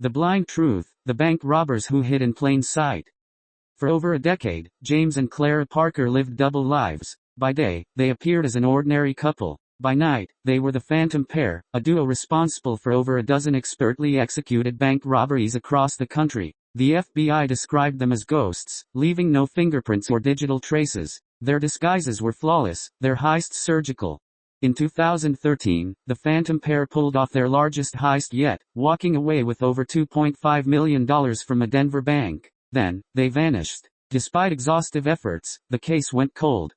The blind truth, the bank robbers who hid in plain sight. For over a decade, James and Clara Parker lived double lives. By day, they appeared as an ordinary couple. By night, they were the phantom pair, a duo responsible for over a dozen expertly executed bank robberies across the country. The FBI described them as ghosts, leaving no fingerprints or digital traces. Their disguises were flawless, their heists surgical. In 2013, the phantom pair pulled off their largest heist yet, walking away with over $2.5 million from a Denver bank. Then, they vanished. Despite exhaustive efforts, the case went cold.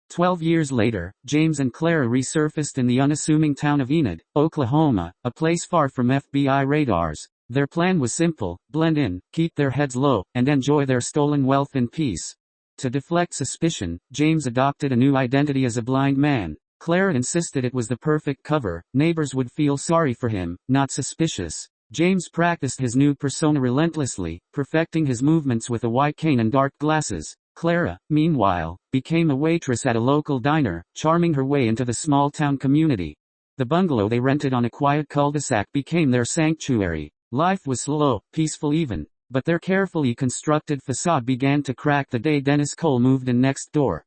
12 years later, James and Clara resurfaced in the unassuming town of Enid, Oklahoma, a place far from FBI radars. Their plan was simple: blend in, keep their heads low, and enjoy their stolen wealth in peace. To deflect suspicion, James adopted a new identity as a blind man. Clara insisted it was the perfect cover. Neighbors would feel sorry for him, not suspicious. James practiced his new persona relentlessly, perfecting his movements with a white cane and dark glasses. Clara, meanwhile, became a waitress at a local diner, charming her way into the small-town community. The bungalow they rented on a quiet cul-de-sac became their sanctuary. Life was slow, peaceful even, but their carefully constructed facade began to crack the day Dennis Cole moved in next door.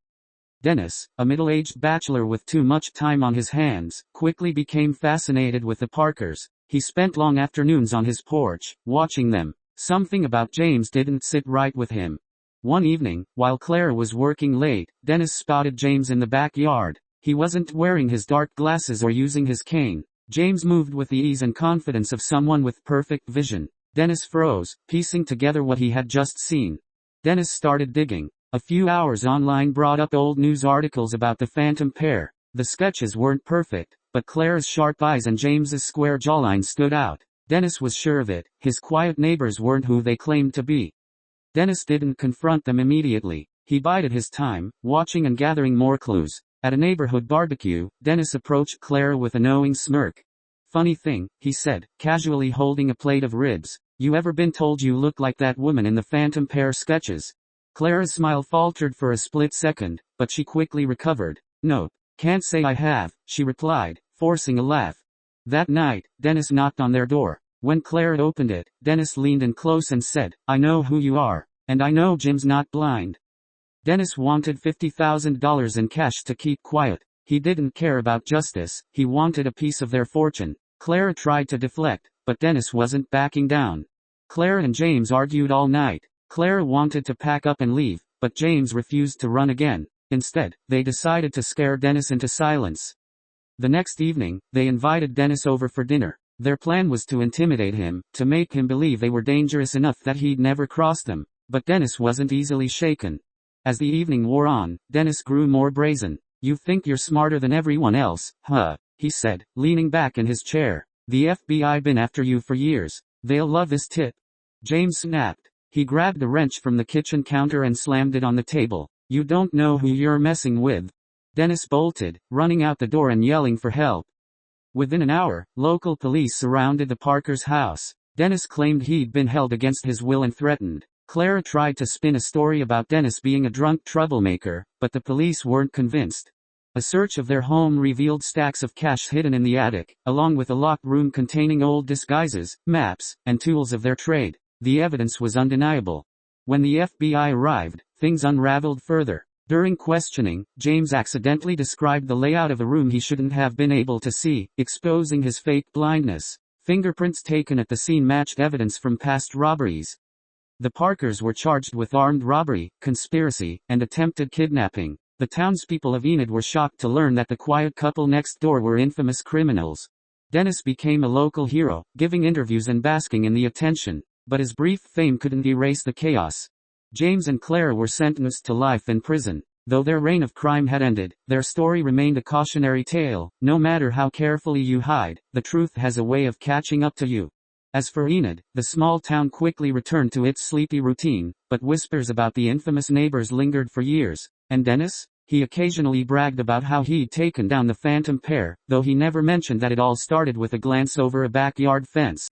Dennis, a middle-aged bachelor with too much time on his hands, quickly became fascinated with the Parkers. He spent long afternoons on his porch, watching them. Something about James didn't sit right with him. One evening, while Clara was working late, Dennis spotted James in the backyard. He wasn't wearing his dark glasses or using his cane. James moved with the ease and confidence of someone with perfect vision. Dennis froze, piecing together what he had just seen. Dennis started digging. A few hours online brought up old news articles about the phantom pair. The sketches weren't perfect, but Clara's sharp eyes and James's square jawline stood out. Dennis was sure of it: his quiet neighbors weren't who they claimed to be. Dennis didn't confront them immediately. He bided his time, watching and gathering more clues. At a neighborhood barbecue, Dennis approached Clara with a knowing smirk. "Funny thing," he said, casually holding a plate of ribs. "You ever been told you look like that woman in the phantom pair sketches?" Clara's smile faltered for a split second, but she quickly recovered. "No, can't say I have," she replied, forcing a laugh. That night, Dennis knocked on their door. When Clara opened it, Dennis leaned in close and said, "I know who you are. And I know Jim's not blind." Dennis wanted $50,000 in cash to keep quiet. He didn't care about justice, he wanted a piece of their fortune. Clara tried to deflect, but Dennis wasn't backing down. Clara and James argued all night. Clara wanted to pack up and leave, but James refused to run again. Instead, they decided to scare Dennis into silence. The next evening, they invited Dennis over for dinner. Their plan was to intimidate him, to make him believe they were dangerous enough that he'd never cross them. But Dennis wasn't easily shaken. As the evening wore on, Dennis grew more brazen. "You think you're smarter than everyone else, huh?" he said, leaning back in his chair. "The FBI been after you for years. They'll love this tip." James snapped. He grabbed a wrench from the kitchen counter and slammed it on the table. "You don't know who you're messing with." Dennis bolted, running out the door and yelling for help. Within an hour, local police surrounded the Parkers' house. Dennis claimed he'd been held against his will and threatened. Clara tried to spin a story about Dennis being a drunk troublemaker, but the police weren't convinced. A search of their home revealed stacks of cash hidden in the attic, along with a locked room containing old disguises, maps, and tools of their trade. The evidence was undeniable. When the FBI arrived, things unraveled further. During questioning, James accidentally described the layout of a room he shouldn't have been able to see, exposing his fake blindness. Fingerprints taken at the scene matched evidence from past robberies. The Parkers were charged with armed robbery, conspiracy, and attempted kidnapping. The townspeople of Enid were shocked to learn that the quiet couple next door were infamous criminals. Dennis became a local hero, giving interviews and basking in the attention. But his brief fame couldn't erase the chaos. James and Clara were sentenced to life in prison. Though their reign of crime had ended, their story remained a cautionary tale. No matter how carefully you hide, the truth has a way of catching up to you. As for Enid, the small town quickly returned to its sleepy routine, but whispers about the infamous neighbors lingered for years. And Dennis? He occasionally bragged about how he'd taken down the phantom pair, though he never mentioned that it all started with a glance over a backyard fence.